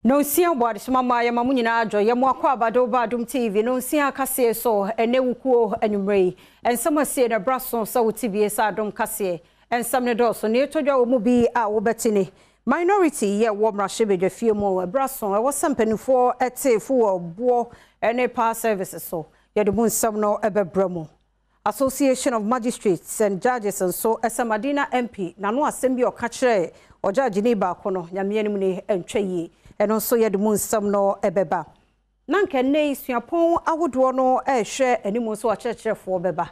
No sia ward mama ya mamu nyina adwo ya mu akwa abado ba Adom TV no sia kase so ene wukuo anwumrei ensam asie na braso so wotibie sa Adom kase ensam ne do so ne todwa mu bi a wobetini minority ye wo mrahye bedwafie mu braso e wo sampanifo etefo obo ene power services so ye de mu nsam no ebebramu Association of Magistrates and Judges and so Esamadina MP na no asem bi oka kire ojaji ni ba ko no nyame anim ne entwaye and also yet the moon some no ebeba. Nanka nay suapon awodo no hwe animu so akyekere fo beba.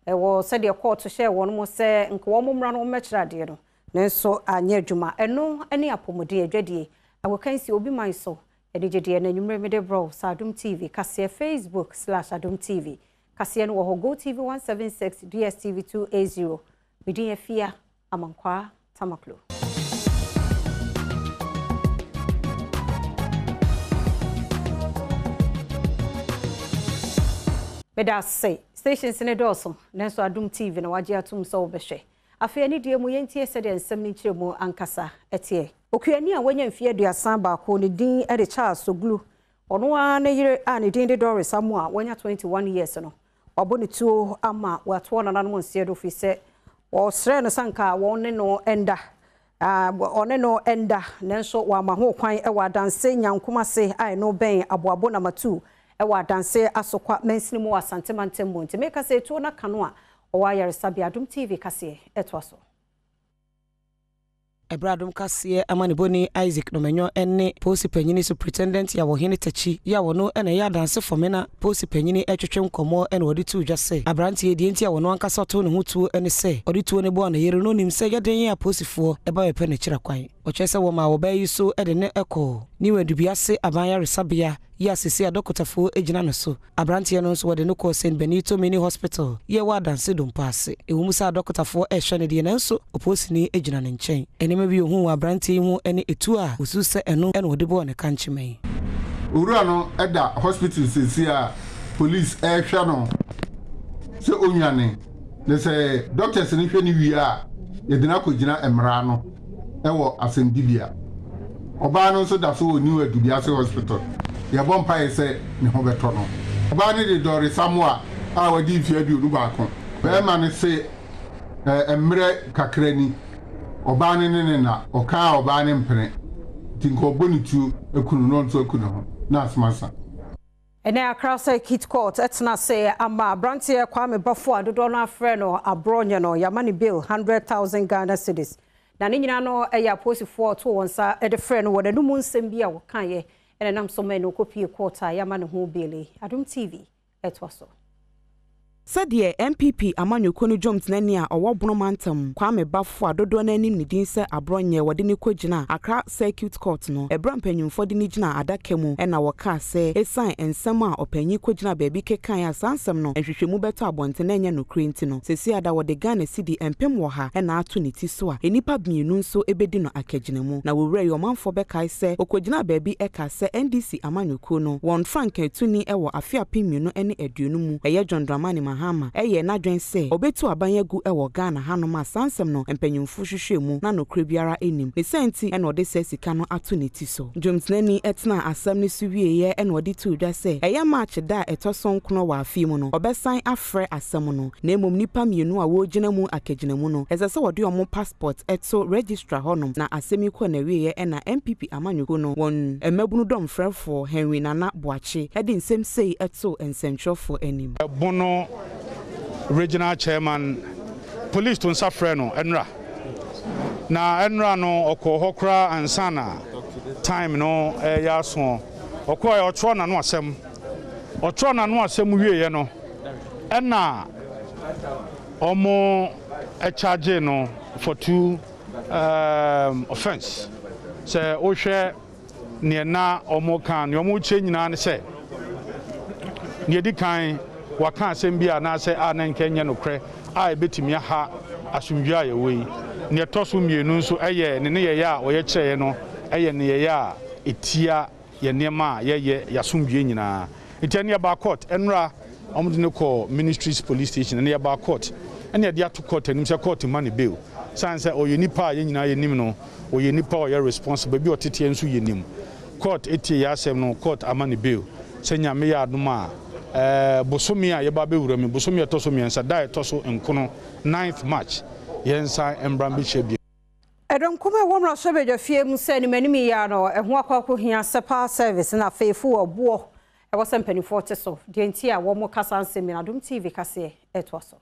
E wo said the court to share one mo say nko wo mmra no mekira de no. Nenso anya adwuma eno ene apomode adwadie. Awokan si obi man so e de gede na nwumre me de bro Adom TV kase Facebook/Adom TV. Kase no wo Go TV 176 DSTV 280. Bidi afia amankwa tamaklo. Beda say stations in Edoso, Nenso Adom TV na waji atum so obehwe. Afi ani die mu yentie se de nsem ni kire mu ankasa etie. Okuani a wanya mfie aduasan ba ko ne din e de Charles Oglu. Ono a ne yire a ne din de Doris Amu a wanya 21 years no. Obo ne tuo ama wato na nanom nsie do fi se wo sre no sanka won no enda. One no enda nenso wa ma ho kwan e wa danse NYANKUMASE ai no ben aboabo na matu. Ewa danse asokwa mensini mu asante mantembo nti meka se to na kano a owa yaresabi Adom TV kase etwaso Adom kase amaniboni Isaac no menyo enne posi panyini superintendent ya wohene tachi ya wono ena ya danse fomena posi panyini etwetwe nkomo ena odi tu dwase abrantie die ntia wono ankasa to ne hutu ene se odi tu ne bo na yere no nim se yaden ya posifo eba wepe ne kira kwan ochese wo ma wo bayi so ede ne eko ni wedubiase aban yaresabia ya sisi adokotafo ejina no so abrantie no so wode no ko St Benito Mini Hospital ye wa danse dompase ewumusa adokotafo ehwe ne de ne nso oposini ejina ne nchen enema bi ohun abrantie hu ene etu a ususe eno ene wode bo ne kanchime owura no eda hospital sisi a police ehwe no se onwane ne se doctors ni hwe ni wi a ye de na ko gina emra no ewo asembibia oba no so da so ni wedubiase hospital ya bompa ese ne ho beto no oba ne de Doris Amu a wadi fi aduonu baako be ma ne se emre kakrani oba ne na oka oba ne mpene tinko bonitu ekunu no nso ekunu ho na asmasa ene Accra Circuit Court etna say ama brantie Kwame Bafo adodo no afre no abronye no yamani bill 100,000 Ghana cedis na ne nyina no eya posifo to wonsa e de frɛ no wode no mu nsɛm bi a wokan ye ene nam so me no kopie court a yama ne ho bele Adom TV etwaso Sadie MPP amanyoko no jomtnani a owobono mantam Kwame Bafo adodo na anim ne din se abronye wode ne kogina Accra Circuit Court no ebra mpanyumfo de ne gina adakemu ena woka se esan ensem a opanyi kogina baabi kekan a sansem no ehwehwemu beto abonte na enya no krenti no sesi ada wode Ghana cedi empem wo ha ena ato ne ti so a enipa bienu nso ebedi no akaginemu na wowura yomanfo bekai se okogina baabi eka se NDC amanyoko no won frank etuni ewo afia pimienu ene aduonu mu eye John Dramani Hama eye na dwen se obetu abanyagu ewo Ghana hanoma sansem no empanyumfu hwehwemu na nokre biara enim ne senti ena ode se sika no ato ne ti so jomtnani etna asam ne suwieye ena ode tu dwa se eya match da etoson kono wa afie mu no obesan afre asam no na emom nipa mienu a wo gina mu akaginemu no ezese wode omo passport eto registrar honom na asemi ko na wieye ena MPP amanyugo no won emabunu dom frefo Henry Nana Boache edi nsem sei eto ensentwofo enim bono regional chairman police to suffer no enra no okohokra ansana time no ya so okoy otro na no asem wieye no ena omo a charge no for two offense say o hwe ne na omo kan ne omo che nyina ne se ne di kan waka asem bia na se a na nkenye no kre a ebetimi ha asumdwa ye we ne toso mienu nso eye ne ye ya wo ye kyereye no eye ne ye ya etia ye nema ye yasumdwe nyina etiane ya ba court enra omde ne ko ministries police station ne ya ba court ene dia to court anim se court man bail sanse oyenipa ye nyina ye nim no oyenipa o ye responsible bi otete enso ye nim court eti ya asem no court amani bail se nyame ya adoma bosomi a yeba be wurami bosomi etoso miensa da etoso nkono 9th March yensa embrambe chebi Adom kuma womra sobejo fie mu se ni manimi ya no eho akwa hia sepa service na feifu obo e was mpani 40 so de nti a womo kasa nsemi na Adom TV kase etwaso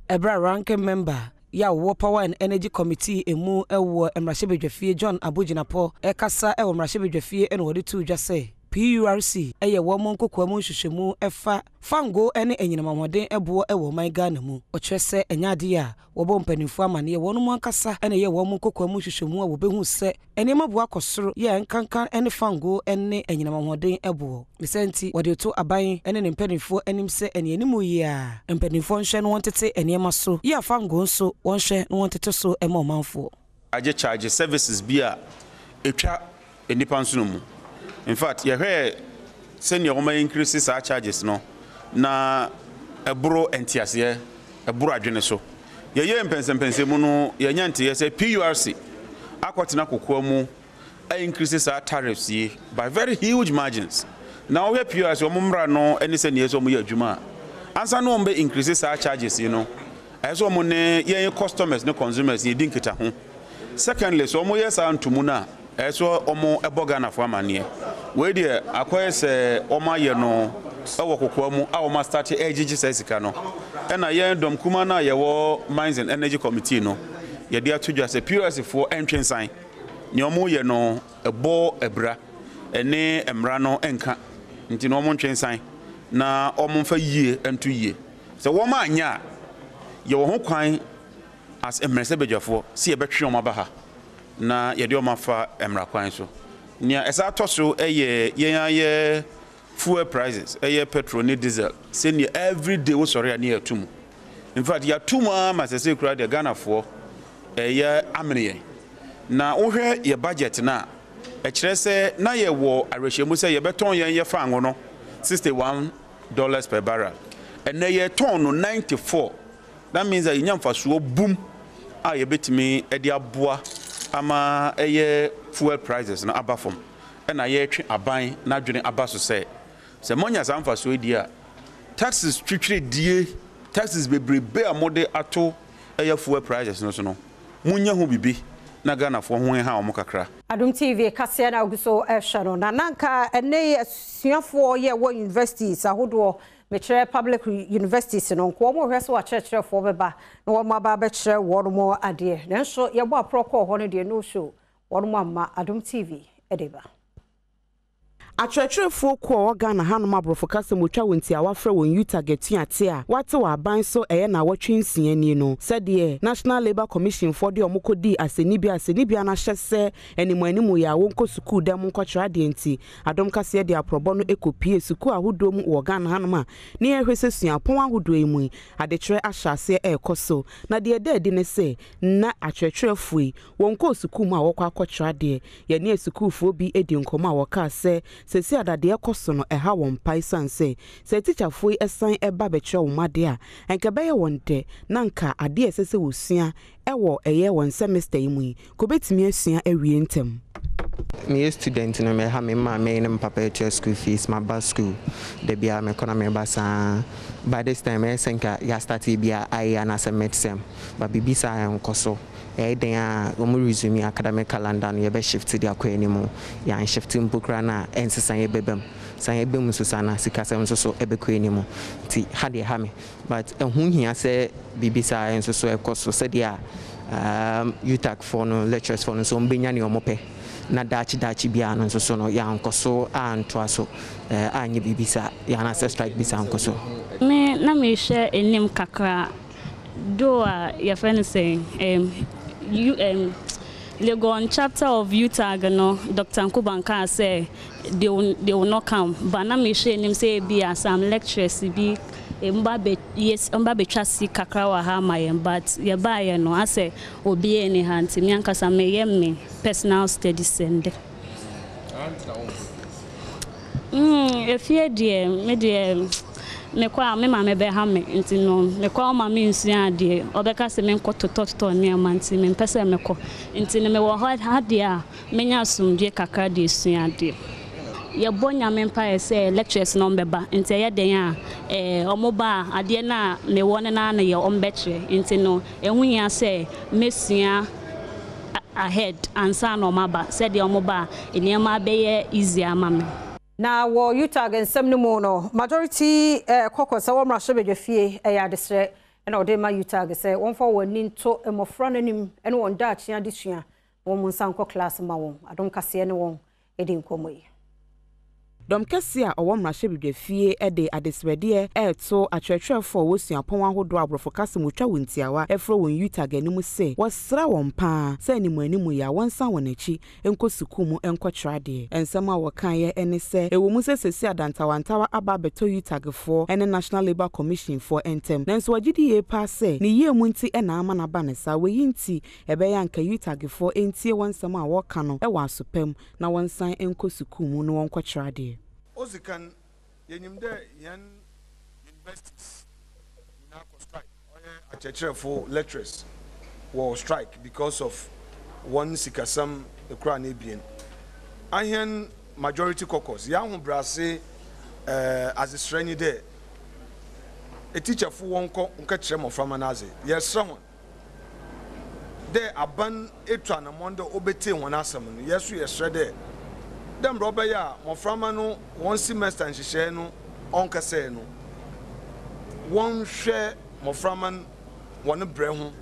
Ebra ranking member ya wo Power and Energy Committee emu ewo emrahebedwafie John Aboginapo ekasa ewo emrahebedwafie eno wode tu dwa se PURC eye wo monkokwa mu hwehwemu efa fango ene enyinamamode ebo ewo man Ghana mu okyerese enyade ya wo bo mpanimfu amane ye wonu ankasa ene ye wo monkokwa mu hwehwemu a wo behu se ene mabu akosoro ye nkankan ene fango ene enyinamamode ebo misenti wode to aban ene ne mpanimfu enim se ene enimu yi a mpanimfu nhwe no wontete ene maso ye fango nso wonhwe no wontete so ema omanfo aje charge services bia etwa enipa nso mu. In fact, you hear senior woman increases our charges no na ebro entiase ebro adwene so ye mpense mu no ye nyante ye say PURC akwatena kokwa mu increases our tariffs by very huge margins. Now we PURC omumra no any senior so mu ye adwuma ansa no ombe increases our charges eso mo ne ye customers no consumers ye dinkita ho. Secondly, so mo yes antumu na eso omo eboga na fo amane we de akoye se oma ye no ewo kokwa mu a oma start ejiji sesika no e na ye dom kuma na ye wo Mines and Energy Committee no ye de atodwa se PURC fo entwensan ne omo ye no ebo ebra ene emra no enka nti no omo ntwensan na omo mfa yie entu yie se wo ma anya ye wo ho kwan as emrese bedwafo se ye betwe omo abaha na yede omafa emra kwan so nia esa toso ye fuel prices petrol ni diesel say every day we sorry na yatum. In fact yatum ma say kura de Ghana for amene na wo hwe ye budget na e kire say na ye wo arehwemu say ye beton ye fa anwo no $61 per barrel and na ye ton no 94. That means that nyamfa so boom a ye betimi e de aboa ama fuel prices na abafom and aye twe aban na dwene abaso se monya samfa so dia taxes twitwe die taxes bebrebe amode ato fuel prices no so no munya ho bibi na Ghana fo ho ha omo kakra. Adom TV kase na oguso ehwero na nanka ene asuafo ye wo universities ahodo mechere public universities no nko mo hwese wa church fo beba na wo ma ba chere wo mo ade nanso ye bo aproko ho no de no show wo mo amma Adom TV edeba Atwetwerefo ko Ghana hanom abrofo kase motwa wonti a wafre won Utah getuate a wate wa ban so na watwe nsiani no sede National Labour Commission for de omokodi asenibia na hyese animu ya wonko sukuu dem nkwokyera de enti Adom kase de aprobo no ekopie sukuu ahodo mu wo Ghana hanom a ne ehwese suapon ahodo emu adekere ahyase ekoso na de ede ne se na atwetwerefo wonko sukuu mu a wokwa akwokyera de ye ne sukuufo bi edi nkoma woka se sesi adade ekoso no eha won paisan se teacher foi esan eba bekyerɛ wo made a enka bɛyɛ wonte nanka ade esese wosua ewo eye won semester yi mu ko betimi asua awie ntem. Me student no me ha me ma me ne papa to school fees my bus school de bia me kona me basa by this time I think ya start bia I and as a medicine but bibisa enkoso then we resume academic calendar no be shift the akwa anymore ya shifting bukra na ensesan ye bebem san ye bem so sana sikasem so ebekwa anymore ti ha de ha me but ehun hia se bibisa enso so ekoso se dia UTAC for no lectures for no so mbenya ne omope na dachi bia no so no ya nkoso anto so anye bibisa ya na se strike bisa nkoso me na me share enim kakra do your friend saying Legon chapter of Utah no Dr. Nkubanka say they will not come but na me share enim say be some lectures be mbabe yes mbabe twasi kakra wa ha mayen but ye ba ye no ase obi eni hanti mi ankasa me ye me personal studies send if ye die me die me kwa me ma me be ha me nti no me kwa ma me nsua de obeka se me nkotototo ne amanti me pese me ko nti ne me wo ha dia menya asumdwe kakra de suade ye bonya mempa say lectures no mbeba nti ye den a omoba ade na me won na na ye ombetre nti no ehun say mesua ahead ansa no maba said the omoba eniema be easy amame na wo Utah nsem no mu no majority kokos wo mra hwebedwe fie ya desre na ode ma Utah say won for woni nto emofra nanim ene won da achia desua won munsanko class ma won adom kase ne won edi nkomoyi Dom kesi a owo mrahye bidwafie de adeswede to atwetwefo wosuapon ahodo abrofo kase mutwa wontiawa efro won Utah ganimu se wosra won pa se animu ya wonsan wonachi enkosuku mu enkotrade ensem a wokan ye ene se ewomu se sesi adantawantawa aba beto Utah gefo ene National Labour Commission for entem nanso wagidi ye pa se ne ye mu nti na ama na ba ne sa weyi nti ebe ya nka Utah gefo entie wonsem a woka no e wasopem na wonsan enkosuku mu no wonkotrade Ozikan yenimde yan universities na strike a teacherful lecturers will strike because of one sikasam the crown ebien ahen majority caucus ya hu brase as a strani there a teacher fu won ko nka kire mo frama naze yesra hon there aban etwa na mondo obete won asam no yesu yesra there dem roba ya moframa no one semester nhihye no onkase no won hwe moframa won bre ho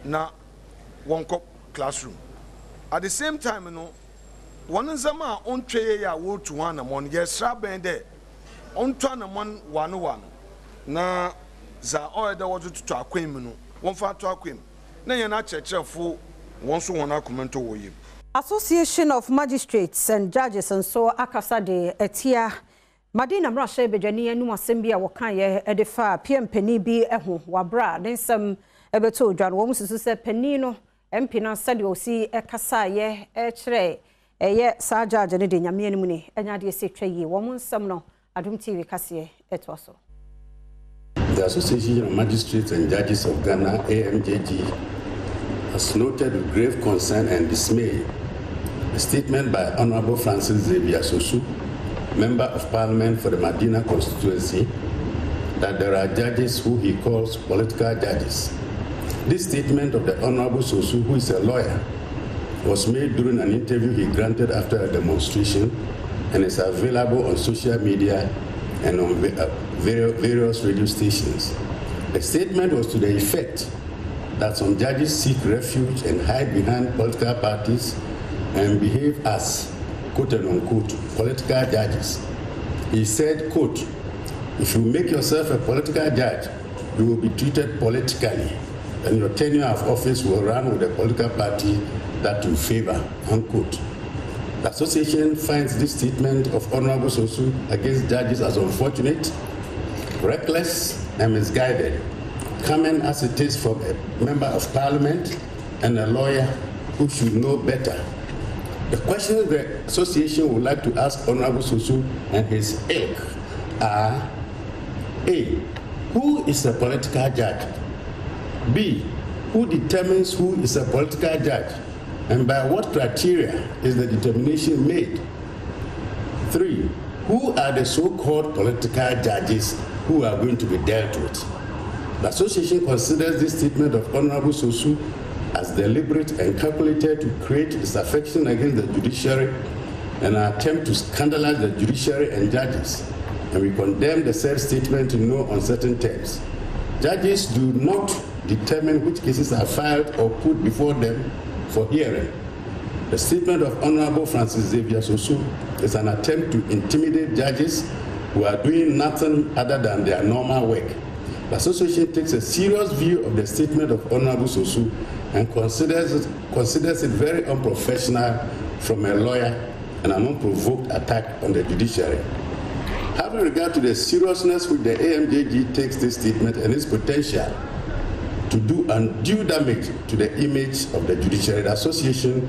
na won ko classroom at the same time no won nzama ontwe ya wo tu wan na mon yesra ben de ontwa na mon wano na za oyeda wo tutu akwem no won fa to akwem na ye na checherefo won so won akomento wo yim Association of Magistrates and Judges and so akasa de etia Madina mrahye bedwani anu asem bia wokan ye edefa PM pani bi eho wabra densem ebeto dwan wo mususu se pani no MP na sade osi ekasa ye kire eye sa judge ne de nyame anu ni enya de se twayi wo nsem no Adom TV kase etoso. The Association of Magistrates and Judges of Ghana AMJG has noted with grave concern and dismay a statement by Honorable Francis Xavier Sosu, Member of Parliament for the Medina constituency, that there are judges who he calls political judges. This statement of the Honorable Sosu, who is a lawyer, was made during an interview he granted after a demonstration and is available on social media and on various radio stations. The statement was to the effect that some judges seek refuge and hide behind political parties and behave as, quote and unquote, political judges. He said, quote, if you make yourself a political judge, you will be treated politically, and your tenure of office will run with the political party that you favor, unquote. The association finds this statement of Honorable Sosu against judges as unfortunate, reckless, and misguided, coming as it is from a member of parliament and a lawyer who should know better. The questions the association would like to ask Honorable Sosu and his ilk are: A, who is a political judge? B, who determines who is a political judge? And by what criteria is the determination made? 3, who are the so-called political judges who are going to be dealt with? The association considers this statement of Honorable Sosu as deliberate and calculated to create disaffection against the judiciary and an attempt to scandalize the judiciary and judges. And we condemn the said statement in no uncertain terms. Judges do not determine which cases are filed or put before them for hearing. The statement of Honorable Francis Xavier Sosu is an attempt to intimidate judges who are doing nothing other than their normal work. The association takes a serious view of the statement of Honorable Sosu and considers it very unprofessional from a lawyer and an unprovoked attack on the judiciary. Having regard to the seriousness with the AMJG takes this statement and its potential to do undue damage to the image of the judiciary, the association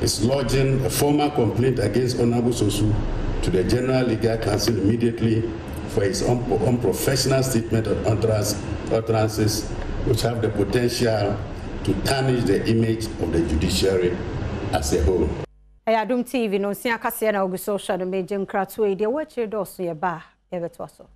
is lodging a formal complaint against Honorable Sosu to the General Legal Council immediately for his unprofessional statement of utterances which have the potential to tarnish the image of the judiciary as a whole. Adom TV no sia kase na ogu social no meje nkrato e de wache do so ye ba e beto so.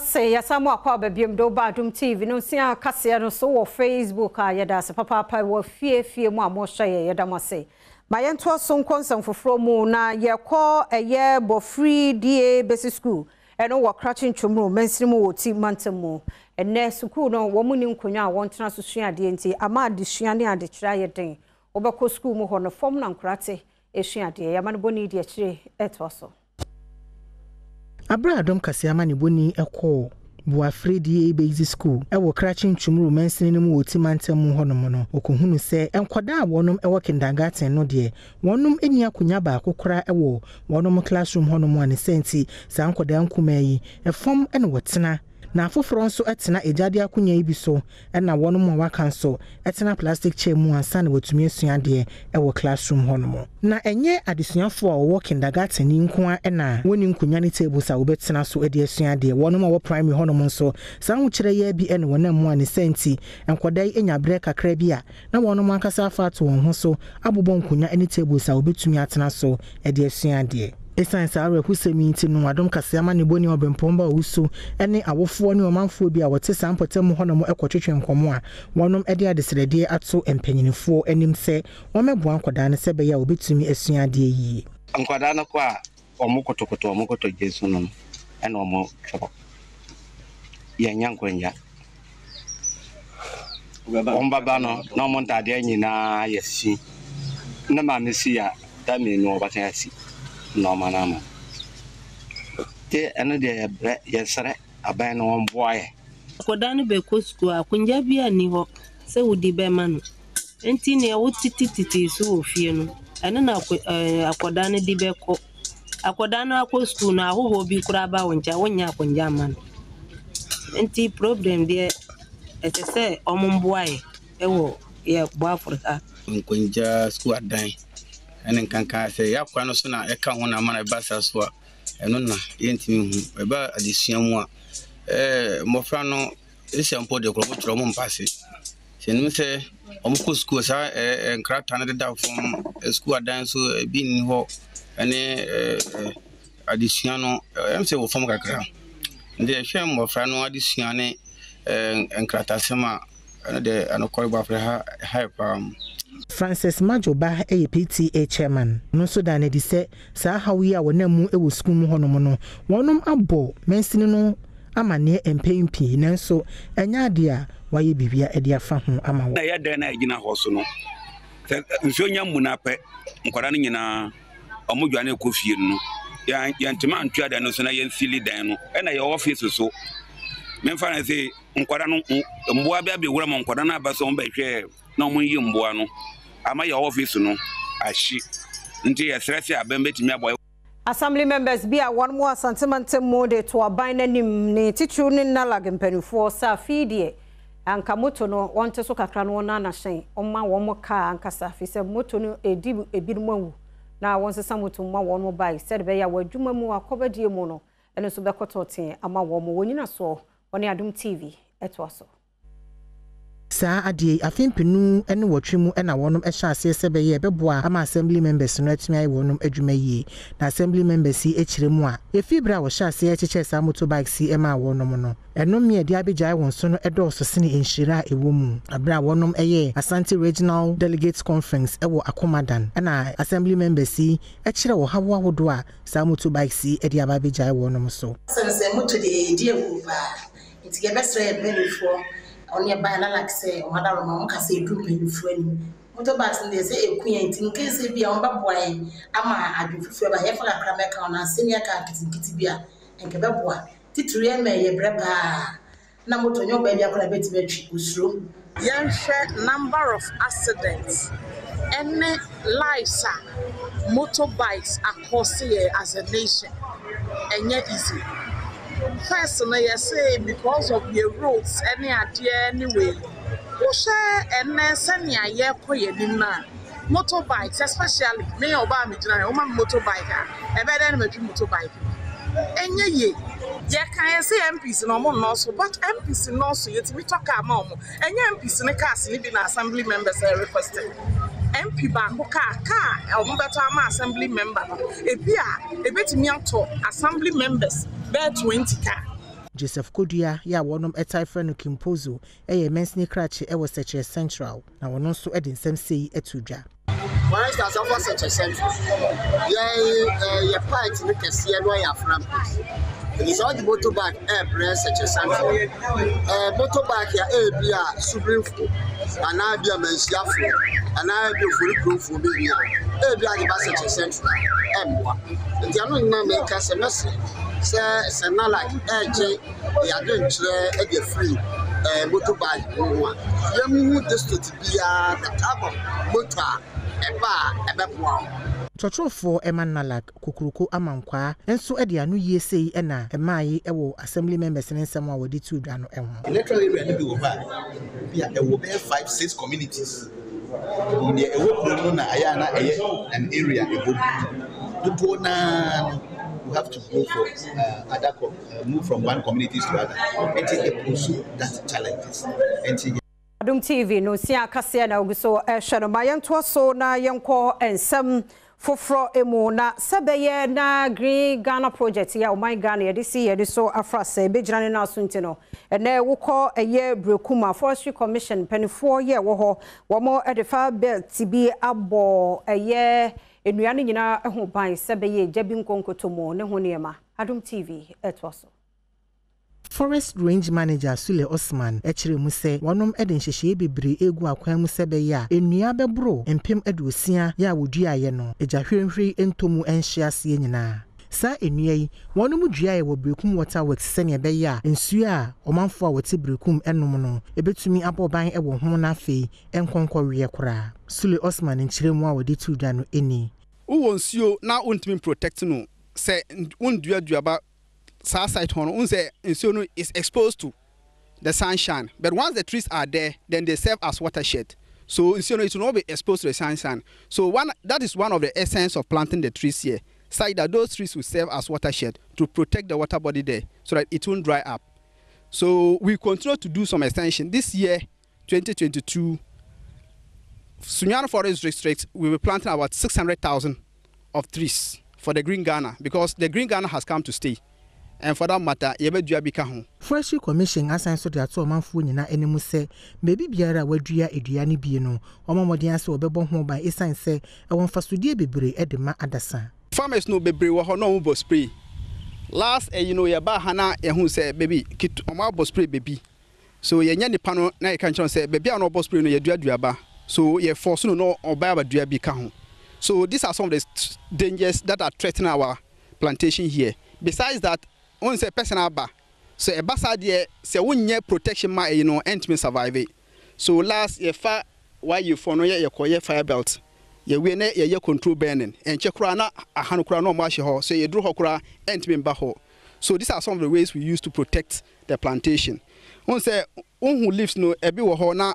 Say yasamu akwa babiem do ba Adom TV no sia kase no so wo Facebook a yeda se papa wo fie mu amosha ye yeda mo se ma yento so nkonsam foforo mu na ye ko eye bo free da basic school eno wo crachin twomro mansirimu wo ti mantemu enne school no wo mu ni nkonwa a won tena so sua de enti ama adesua ne adekira ye den obekọ school mu ho no fom na nkrate esua de ya mane boni de akire eto so. Abra Adom Kasiama ni boni eko Bua Fredi Basic School ewo crachin twumru mansini mu woti mantemu honom no okohunu se enkwada wonom ewo kindergarten no de wonom eni akonya ba akokora ewo wonom classroom honom ane senti sa enkwada nkumayi efom ene wotena na afoforo nso etena ejade akonya ibi so ena wonom wa kanso etena plastic chair mu ansa na wotumi asua de ewo classroom honom na enye adesuafo a wo kindergarten ni nkoa ena woni nkonya ni table sa wobetena so ede asua de wonom a wo primary honom nso sa ho kire ya bi ene wona mu ane senti enkodai enya bre kakra bi a na wonom akasa afa to won ho so abobo nkonya ani table sa wobetumi atena so ede asua de Esansa awe kusemi nti no Adom Kasiama ne boni obempomba usu ene awofo ne omanfo bi a wote sampotem honom ekotwetwe nkomo a wonom ede adesrede ato empanyinifo enim se womeboa nkoda ne se be ya obetumi asua de yi nkoda no kwa omokotokoto Jesu no ene omo chobo ya nyankwenya ombaba no na omo ntade nyina yesi na ma mesi ya dami no obatan asi no manama te ene de bre yesere aban no wonboaye akoda no be ko school akunja bia ni ho se wudi be ma no enti ne wotititi so ofie no ene na akoda no di be ko akoda no akọ school na ahoho bi kura ba wonja wonya akunja ma no enti problem de etese omomboaye ewo ye bo Africa nkunja school adan ene kanka se yakwa no so na eka ho na mana basa so a eno na yentimi hu eba adesua mu a mofra no esempo de kro tro mo mpase se nim se omko school sa enkrata na de da fom school adan so bi ni ho ene adesua no em se wo fom kakra nde hwe mofra no adesua ne enkrata sema ene de anokore ba fra hype Francis Majoba PTA chairman no so da na di se sa hawi a wonamu ewo school mu honom no wonom abo mensini no amane empempi nanso enya ade a waye bibia ede afa ho ama wo na ya da na agina ho so no nso nya mu na pe nkwara no nyina omodwane kofie no ya ntima antua da no so na ya fili dan no na ya office so memfa na say nkwara no mboa bia be wura mo nkwara na aba so on ba hwe na omo yi mboa no ama ya office no ashi nti ya stress ya bembe timi aboy Assembly members be a one more sentiment mode to a binanim ne tichu ne nalag mpanifo sa fidie anka moto no wonte so kakra no na na hyen omma wo mo ka anka sa fi se moto no edi ebirum awu na wonse samoto ma wo no bai said be ya wadwuma mu akobadie mu no ene so be kototen ama wo mo wonyina so oni Adom TV eto so Sa adie afempinu ene wotwemu ena wonom ehya ase sebe ye beboa ama assembly members no atimi ayi wonom adwuma yi na assembly members yi ekiremu a efibra wo hya ase echeche sa motorbike si ema wonom no eno me de abegyae won so no edoso sene enhyira ewomu abra wonom eye Asante Regional Delegates Conference ewo Akomadan ena assembly members yi ekire wo hawo ahodo a sa motorbike si ede abegyae wonom so sense moto de die wo ba ntige besre benefo onye ba na like say o madaro ma nka say du benefo ani motorbikes dey say ekuya ntin case bia on ba boy ama adwufufu ba he fa kakra meka na senior car kitikiti bia enke be boa titiri eme ye breba na moto nyo ba bia kora beti betwi usuro yenhwe number of accidents any lives motorbikes across here as a nation enye easy. First, I say because of the roads, any idea anyway. Who share and then send me a year motorbikes, especially me or Bami, woman motorbike, a better motorbike. And ye, Yeah, can I say MPs no more no so, but MPs no so yet we talk about and MPs in the cast in the assembly members are requested. MP Banko car, better assembly member. A bit me to assembly members, bear 20 car. Joseph Kodia, ya wonom etai friend Kimpozo, mensni krachi was such a central. Now one also adding some say etudra. For instance, I was such a central. Yeah, part in the Cassia Royal from. It is all the motorbike air such a central. Motorbike ya Supreme and I be a Mensiafu, and I be fully proof for me. The such a central. And the other make us a message. Say not like AJ, they are doing a free motorbike. You move this to be the type of motor, a bar, a background. Chotro for Eman Nalak, Kukuruko Amankwa, and so at the Anu Ye say, and Mai, assembly members and someone with the 2 Dano. Electorally, we will buy 5-6 communities. In the Ayana, an area, you have to go for move from one community to other and take pursue that challenges. Adom TV no sia kase na oguso ehwe ma yento so na yenko ensem foforo emu na sebeye na Green Ghana project ya my Ghana ye disi ye so afrase bejirane na asunti no ene wukọ eye Brekuma Forestry Commission penifo ye wo ho wo mo edefa belt bi abo eye enuane nyina eho ban sebeye jabi nkonkotomo ne ho niema. Adom TV etwaso Forest Range Manager Sule Osman echire mu se wonom eden hyehye bebre egu akwan mu sebe ya enua bebro empem aduosia ya wodua ye no ejahwenhwe entomu enhyiase nyina sa enua yi wonom dua ye wo Brekum Water Works sene be ya ensuo a omanfo a wote Brekum enom no ebetumi aboban ewo ho na afei enkonkɔwe kora Sule Osman nchire mu a wodi tudwa no eni wo nsuo na wontimi protect no se wondua ba site is exposed to the sunshine, but once the trees are there, then they serve as watershed. So it will not be exposed to the sunshine. So that is one of the essence of planting the trees here. So that those trees will serve as watershed to protect the water body there, so that it won't dry up. So we continue to do some extension. This year, 2022, Sunyani Forest District, we will be planting about 600,000 of trees for the Green Ghana, because the Green Ghana has come to stay. And for that matter, yebedua bika ho. Forestry Commission asan so de ato manfo nyina enemu se bebi biara wadua eduane bie no omamodin ase obebo ho ban esan se e won fasodie bebre edema adasa. Farmers no bebre wo ho no bo spray. Last ye ba hana ye hu se bebi kit omo bo spray bebi. So ye nya nipa no na ye kan chon se bebi an bo spray no ye dua ba. So ye force no oba ba dua bika ho. So these are some of the dangers that are threatening our plantation here. Besides that, on say personal ba so e basa de se wonye protection ma entime survive. So last ye fa why you for no ye koye fire belt ye we na ye control burning enche kura na ahano kura no mo ahye ho so ye dro ho kura entime ba ho. So these are some of the ways we use to protect the plantation. On say who lives no ebi wo ho na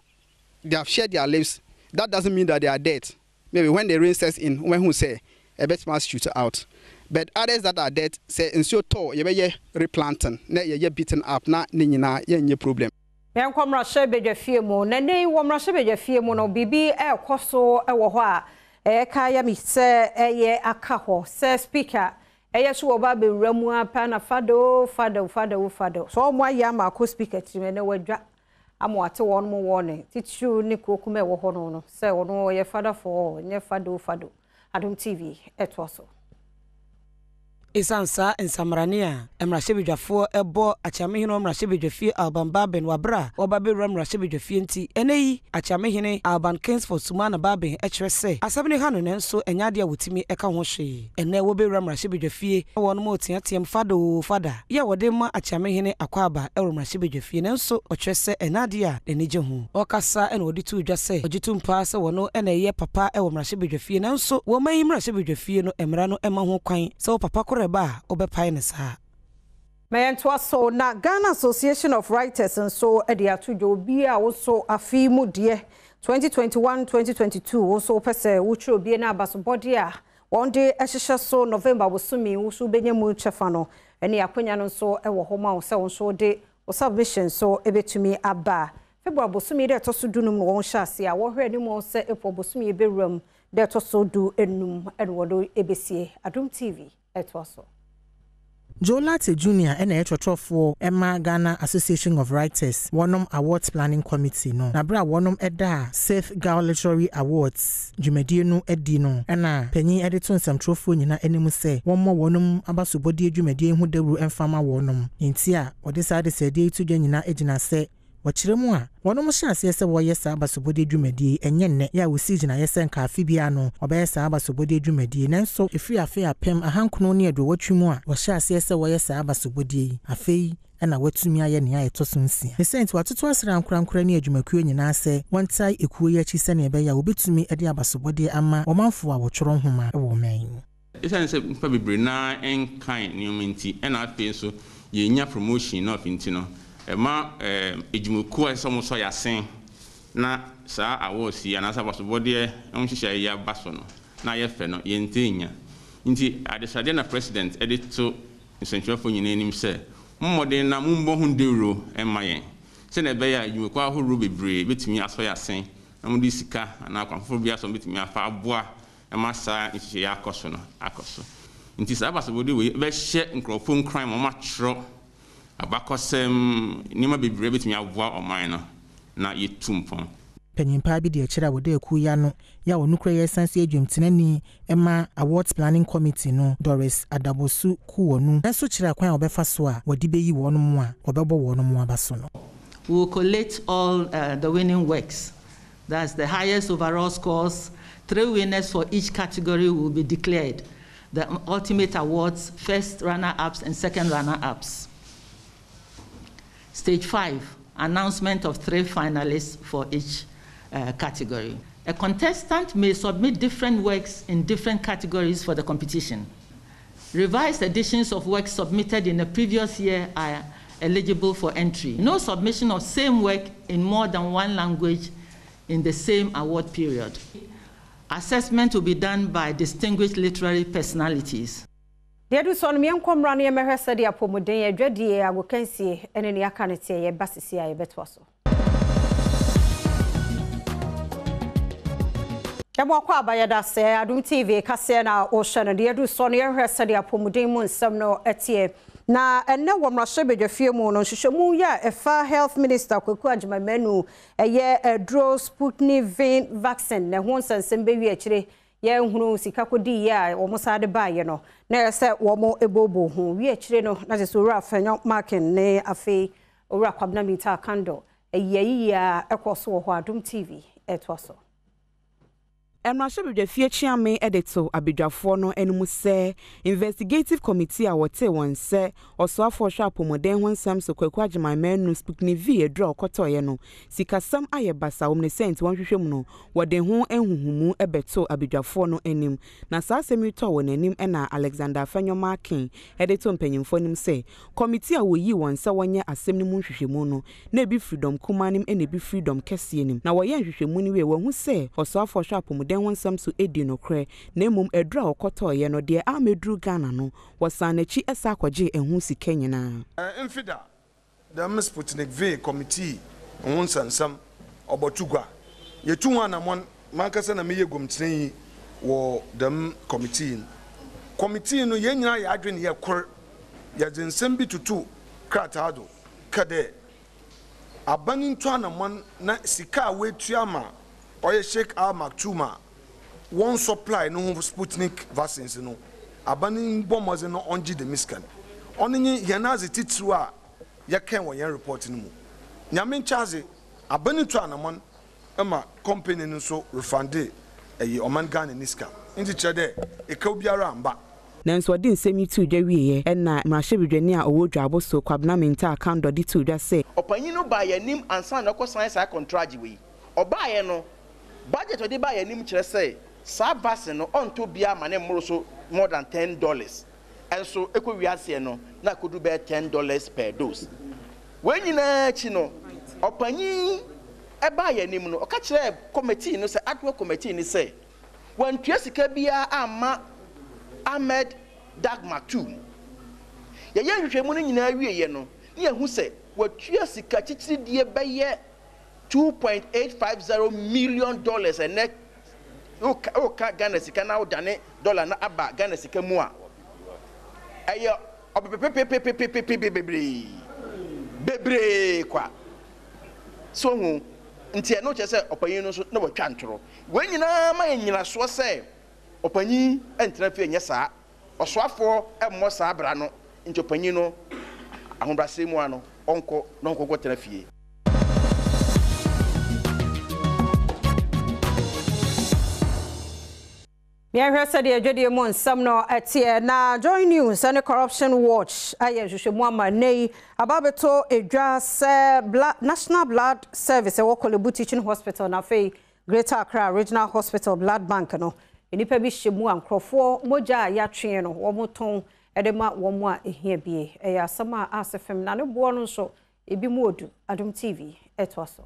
they have shared their lives, that doesn't mean that they are dead. Maybe when the rain sets in, when who say a bet must shoot out. But others that are dead say in so tall, you be replanting, na ye beaten up, na nina ye problem. Yankwamra shebe je fie mu, nene wamra shebe je fie mu no bibi koso ewo ho a kaya mi se ye aka ho se speaker so oba be wramu apa na fado. So mo ya ma ko speaker ti me na wadwa amo ate won mo won titu ni kokume wo ho no se ono ye father for nye fado. Adom TV etwaso Isansa ensamrania emrashebedwafo ebo achamehino emrashebedwafie Alban Baben wabra obaberu emrashebedwafie nti eneyi achamehine Alban Kingsford Sumana Baben echrese asabne hanu nenso enyade a wotimi eka ho hwe ene woberu emrashebedwafie won mo tiatem fada ya wode ma achamehine akwaba emrashebedwafie nenso ochrese enade a enije ho okasa ene wodi tu dwase ogitumpa se wono ene ye papa emrashebedwafie nenso wo mayi emrashebedwafie no emra no ema ho kwan se papa ba obepai ne sa Mayentwa so na Ghana Association of Writers and so edi atujo bi a wo so afi mu de 2021-2022 wo so pese wo tro bi na abaso body a one day ehihye so November wo so mi wo so benya mu chefa no ene akonya no so ewo ho ma wo se wo so de submission so ebetumi aba February bosumi de to so dunum no won hyase a wo hwe ni mo se epo bosumi ebewram de to so du enum edwodo ebesie Adom TV etwaso Jolate Junior and a for Emma Ghana Association of Writers, Wonum Awards Planning Committee, no. Nabra Wonum Eda, Safe Girl Literary Awards, Jumedino Edino, and Penny Editon some trophy in a say, one more Wonum Abasubodi Jumedian who deru and Farmer Wonum. In Tia, or decided say day to Janina Edina say, Wachiremwa, Wonum Shas yes a warrior Abasubodi Jumedi, and yen ya will see Jina yes and Carfibiano, or Bessa Abasubodi Jumedi, and so if we are fair Pem a hankuno near do what you more, was Shas yes a warrior Abasubodi, a fee, and I went to me a yen to soon see. The saint what it was around Cram Cranny Jumakuin and I say, one tie a queer chisani beya will be to me at the Abasubodi ama, or man for our chron homa, a woman. It's a probably na and kind new minty, and I feel so ye promotion of intino. Ma ejimuku esomo so ya sen na sa awosi ya na sa basobode onhihye ya baso no na ye fe no ye ntenya nti adesade na president edito nsentwafo nyinanim se mmode na mumbo hu dewro emayen se na be ya ejimuku ahoro bebre betimi aso ya sen na mudi sika na akwamfo bia so betimi afa aboa ma sa nhihye ya akoso no akoso nti sa basobode we be hye nkrofo crime ma tro abakosem nima bebre betumi avoa oman na yetumpon Penimpa bi de akira wode akuya no ya onukure yesanse adwumtenani ema awards planning committee no Doris Adabosu kuwonu enso kira kwan obefa so a wode beyi wono mu a obebo wono mu abaso no. We will collate all the winning works. That's the highest overall scores. 3 winners for each category will be declared. The ultimate awards, first runner-ups and second runner-ups. Stage 5, announcement of 3 finalists for each category. A contestant may submit different works in different categories for the competition. Revised editions of works submitted in the previous year are eligible for entry. No submission of same work in more than 1 language in the same award period. Assessment will be done by distinguished literary personalities. Dedu so no yenkomra no yemehwese de apomuden ye dwadie agokansie ene ne aka ne tie ye basisi a ye betwaso. Yamo kwa abayada se Adom TV kase na o hye no dedu so no yehwese de apomuden mu nsem no etie na enne womrahye bedwafie mu no hwehwemu ya efa health minister Kwaku Agyeman eye dro Sputnik V vaccine ne ho nsensem bewi akire ye hunu sika kodi ya omosade baaye no na ese womo ebobo hu wi akire no na se so rafanyo marking ne afi ora kwabna mita kando eyi ya ekoso ho Adom TV etwaso Emrahye bedwafie chiame edito abedwafo no enmu se investigative committee a wote won se osoafo hwa apomuden ho nsam so Kwaku Agyeman no Sputnik V edro okotoye no sikasam aye basa omne sent wonhwehwem no wode ho enhuhumu ebeto abedwafo no enim na saasemi to won enim na Alexander Fenyomakin edito mpanyimfo nim se committee a woyi won se wonye asem ni mu nhwehwemu no na ebi freedom kumanim na ebi freedom kese enim na woye nhwehwemu ni we wohu se osoafo hwa apomuden won sam so edi no kre na emum edra okotoye no de amedru Ghana no wasanachi esa akwaje ehu sika nyina infida the Sputnik V committee won sansam obotugwa yetu wana mon mankasa na meye gomtren wo dem committee no yenyina ya adwene ye kor ya jensem bi tutu kratado kade abanin to na mon na sika wetu ama oye Sheikh Al Maktoum one supply no Sputnik vaccines no abanin bomoze no onji de miskan onenye yenaze titru a yeken wo yen report no mu nyame nchaze abanin to anamon ema company no so refund eyi oman Ghana niska nti chede e ka obiara amba nanso odi nsemi tu dwa wieye na Emrahye bedwani a owo dwabo so kwabna menta account odi tu dwa se opanyin no ba yanim ansa na ko san sa contract we oba ye no budget odi ba yanim kire say sa vaccine no onto bia ma ne mmoro so more than $10 and so ekwo wiase no na kodu be $10 per dose when nyina chi no opanyin e ba yanim no oka kire committee no say adwo committee ni say wan tua sika bia ama Ahmed Dag Maktoum ye hwehwɛ mu no nyina wie ye no ne hu sɛ watua sika titiri bɛyɛ $2.850 million and net ka Ghana sika na odane dollar na aba Ghana sika mu a ɛyɛ bebre kwa so hu nti no che sɛ ɔpanyin no so na wɔtwa ntoro wɔn nyinaa ma nyina so sɛ ɔpanyin ɛntena fie nyɛ saa ɔsoafo ɛmmɔ saa bra no nti ɔpanyin no ahobrasɛ mu ano ɔnkɔ na ɔnkɔ tena fie. Miahwe said the Jodi Mon Samno etie na Joy News and Corruption Watch aye hwehwemu amanei ababeto edwa se National Blood Service e Kolebu Teaching Hospital na fei Greater Accra Regional Hospital Blood Bank no enipa bi hyemu ankrofo moja ya twe no wo moton edema wo mo a ehia bie e ya asama asefem na ne bo no so ebi mu odu Adom TV etwaso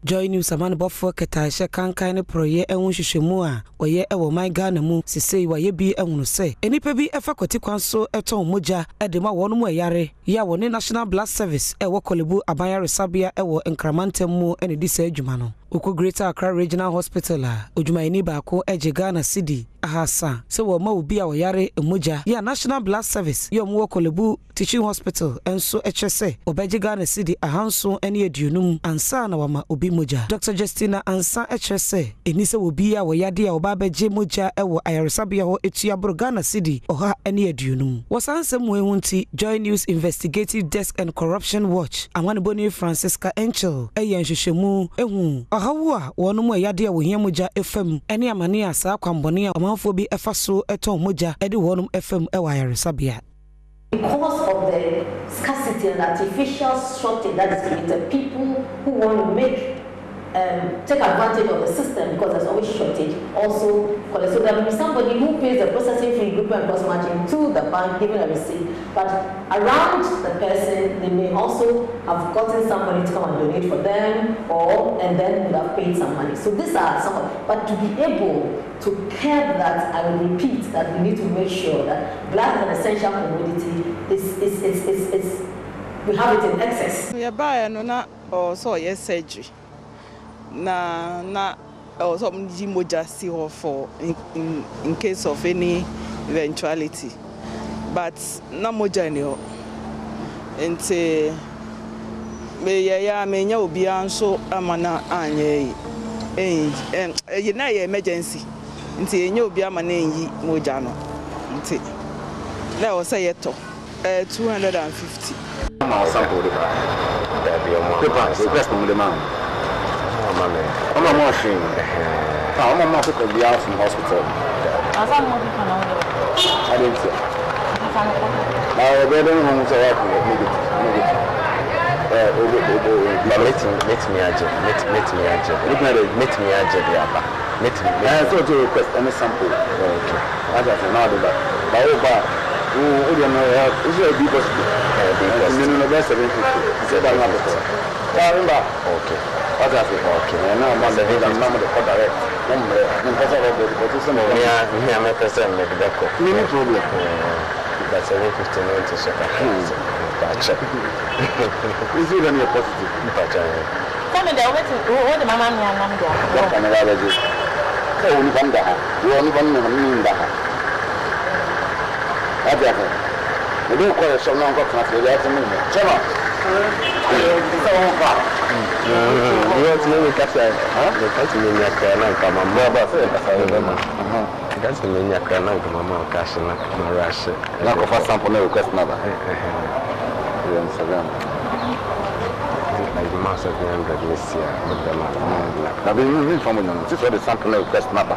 Joy News amane bofo ketaishe kankan ne proye enwo hwehwemu a oye ewo my Ghana mu sisei waye bi enwunu se enipa bi efa kwati kwanso eton moja edema wonu mu eyare ya woni National Blood Service ewo Kolebu Abanyare Sabia ewo Nkramantem mu ene di sa adwuma no uko Greater Accra Regional Hospital a odwumayeni baako eje Ghana cedi ahasa se wo ma obi a woyare emoja ya National Blood Service yo mu Kolebu Teaching Hospital enso echese obeje Ghana cedi ahanso ene aduonum ansa na wama obi moja Dr. Justina ansa echese eni se obi a woyade a oba beje moja ewo ayaresabia ho etuabro Ghana cedi oha ene aduonum wasansem wehunti Joy News Investigative Desk and Corruption Watch amane boni Francisca Enchel eyen hwehwemu ehu hawa wonu mu yade a wohia moja FM ene amane asa kwambone a amanfo bi efaso eton moja ede wonum FM e wayaresabia because of the scarcity and artificial shortage that is created. People who want to make take advantage of the system because there's always shortage also collect. So there will be somebody who pays the processing fee, group and cost margin to the bank, giving a receipt. But around the person, they may also have gotten somebody to come and donate for them, and then would have paid some money. So these are some. But to be able to curb that, I will repeat that we need to make sure that blood is an essential commodity. We have it in excess. We are buying no also yes surgery. Na also moja see her for in case of any eventuality, but na moja ni ho ente me ya me nya obi anso amana anye na emergency ente nya obi amana yi moja no ente na o say yeto 250 ma sample de ba da bi o mo request mo de ma I'm a machine. I'm a machine to be out from hospital. I didn't say. I don't know what I request any sample. Okay. I just know that. Is it a big hospital? Okay. Okay. And now I'm the head and number the direct. No problem. That's a 59 to check. Is it any positive? Tell me the way to the mama and what can I do? Only one day. You only one day. I don't know. We don't call it so long. Got to the minute. You want to know catch the catch me na kana kama mama that's me na kana kama mama cash na rush na ko fa sample na request na ba Instagram like the master of the Messia with the man na be you from no this is the sample request na ba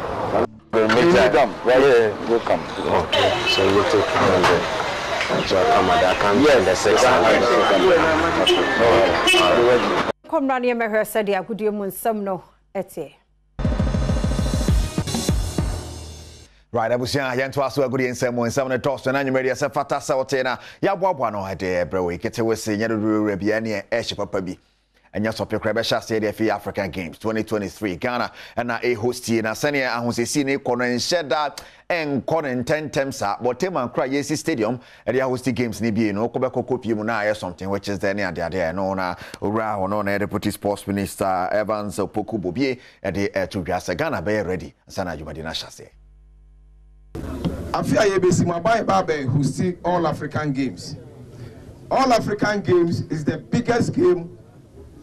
welcome okay so you take Komrani emehwe said ya gudie mu nsam no etie. Right, abusia yanto aso agudie nsam mu nsam no toss na nyumere se fata sa wote na ya boaboa no ade ebrewe kete wese nya do bia ne e hye papa bi enya sope kra be sha say the African Games 2023 Ghana na a host na sane ahosesi ne kono enhyeda enkono intentemsa but man kra yesi stadium e the host games ni bi no ko be kokopie mu na something which is there near there no na ora hono na deputy sports minister Evans Opoku Bobie e de to Ghana Ghana be ready sana jumadi na sha say Afia yebesi mabai host all African Games. All African Games is the biggest game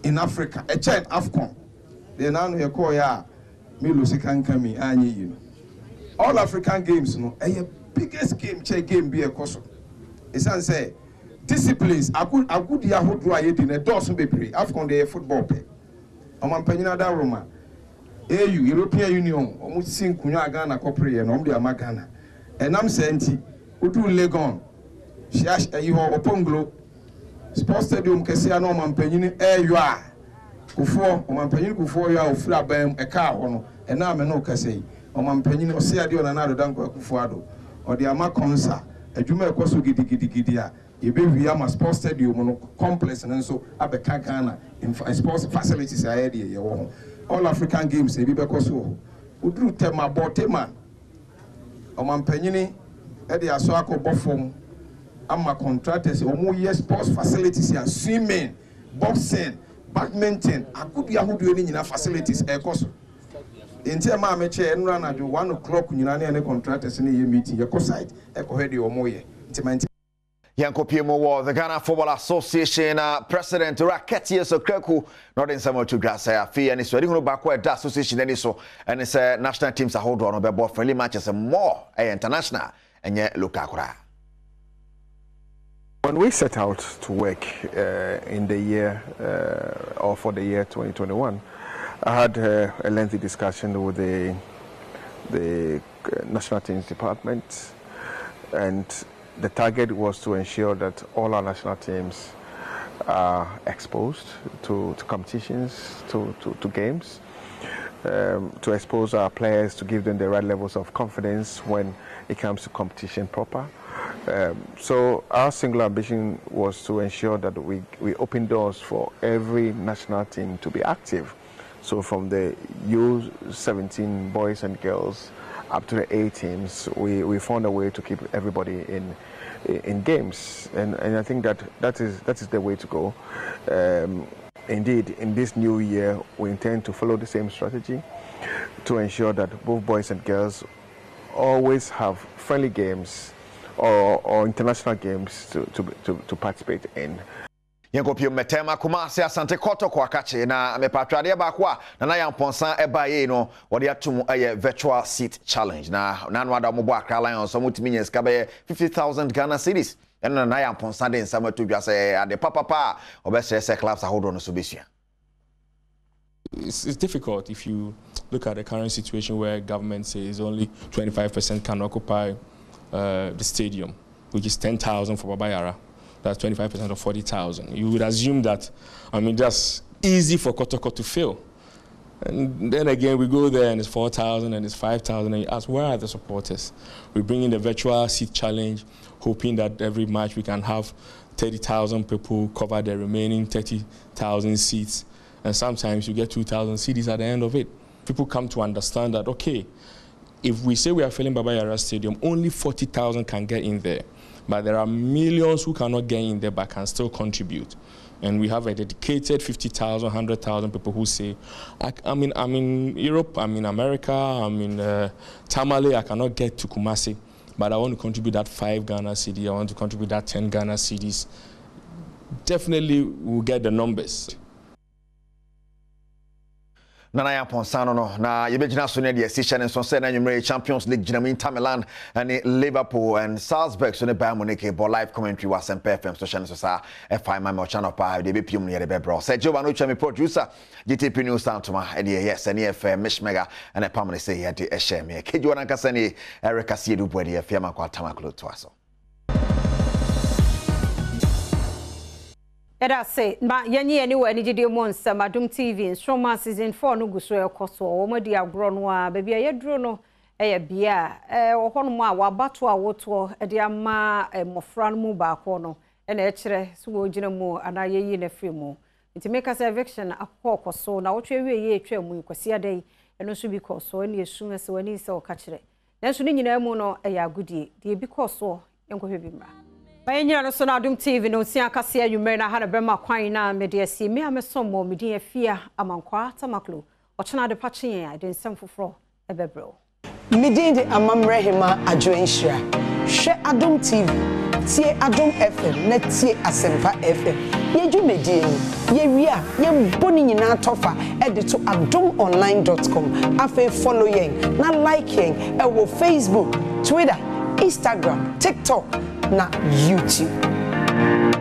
in Africa. A child AFCON. They now know call ya Milusi Kankami anyi you know. All African Games no a biggest game be a course. It's say disciplines a good yahu do I in a dozen be pre AFCON the football play. Oman penina da Roma. AU European Union almost sing Kunya Ghana corporate and Omdia Magana. And I'm saying Utu Legon. Shash you have Oponglo Sports Stadium Kesiano Mampenini you are Kufo Mampenini Kufo you are Flabem a car on and now no Kase or Mampenini or Siadio and another Danko Kufuado or the Ama Consa a Juma Kosu Gidia you be Viama Sports Stadium complex and so Abeka Ghana in sports facilities area all African Games they be Kosu Udru Tema Boteman or Mampenini at the Aswako Bofom. I'm a contractors, or sports facilities here, swimming, boxing, badminton. I could be able to do any facilities. Because in terms of chair and run at 1 o'clock, you know, any contractors in the meeting, your site, echo heady or more. Yankopiemo, the Ghana Football Association President Raketi Sokreku, not in some to Grasa, Fee, and it's ready to backward association, and so, and it's national teams are hold on about friendly matches and more international, and yet look at. When we set out to work in the year or for the year 2021, I had a lengthy discussion with the National Teams Department, and the target was to ensure that all our national teams are exposed to competitions, to games, to expose our players, to give them the right levels of confidence when it comes to competition proper. So our single ambition was to ensure that we open doors for every national team to be active. So from the U17 boys and girls up to the A teams, we found a way to keep everybody in games, and I think that is the way to go. Indeed, in this new year, we intend to follow the same strategy to ensure that both boys and girls always have friendly games or international games to participate in. Yankopio metema kumase asante koto kwa kache na mepatwade ba kwa na yamponsan eba ye no wode atum virtual seat challenge na nanu ada mo bo Accra Lions so mutimi nyeska be 50,000 Ghana cedis eno na yamponsan de nsama to dwa se ade papa obese clubs ahodo no so besua. It's difficult if you look at the current situation where government says only 25% can occupy the stadium, which is 10,000 for Baba Yara. That's 25% of 40,000. You would assume that, I mean, that's easy for Kotoko to fill. And then again, we go there and it's 4,000 and it's 5,000, and you ask, where are the supporters? We bring in the virtual seat challenge, hoping that every match we can have 30,000 people cover the remaining 30,000 seats. And sometimes you get 2,000 CDs at the end of it. People come to understand that, okay, if we say we are filling Baba Yara Stadium, only 40,000 can get in there. But there are millions who cannot get in there but can still contribute. And we have a dedicated 50,000, 100,000 people who say, I'm in Europe, I'm in America, I'm in Tamale, I cannot get to Kumasi, but I want to contribute that 5 Ghana cedi, I want to contribute that 10 Ghana cedis. Definitely we'll get the numbers. Nana ya ponsano no na yebegina so ne de session nso se na nwumre Champions League ginam Inter Milan and Liverpool and Salzburg so ne Bayern Munich bo live commentary was Semper FM so channel so sa F5 my channel pa de be pium ne de bro se Joba no chami producer GTP News Santoma and yes and FM Mishmega and a pamane say here de share me keju na kasa ni Erica Siedu bo de afia makwa tamaklo to aso. Eda say ma yenye anywhere ni gide mo nsam Adom TV Nstroma season 4 no guso ekoso wo modi agro no a bebia yeduro no eye bia ohonu mo a wabato a woto e de ama mofra no mu ba ko no e na e kire so wo gina mu ana yeyi na free mu nti make us eviction akọ so na wotwe wie etwa mu kwasi adai eno so bi kọ so ene esu ese wani se o ka kire nanso ni nyina mu no eya agudie de bi kọ so enkohwe bi mra baye nyina no so na Adom TV no sia kase anwumre na ha na bema kwan na me de asi me amesom mo me din afia amankwa tamaklo ochena de pache yen de nsem foforo ebebro me din de amamrehima adwenhira hwe Adom TV tie Adom FM na tie Asempa FM yedwumedie ye wia ye boni nyina tofa edito adomonline.com afa follow yen na like yen e wo Facebook, Twitter, Instagram, TikTok na YouTube.